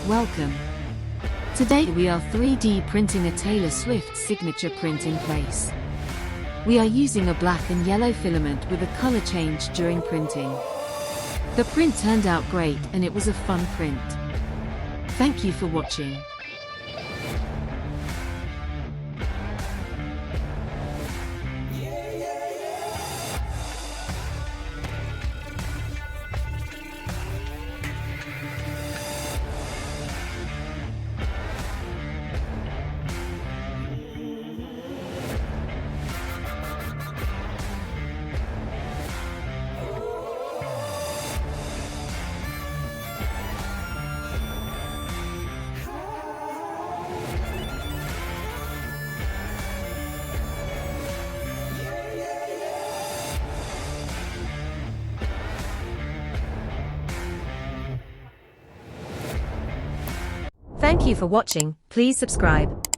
Welcome. Today we are 3D printing a Taylor Swift signature print in place. We are using a black and yellow filament with a color change during printing. The print turned out great and it was a fun print. Thank you for watching. Thank you for watching. Please subscribe.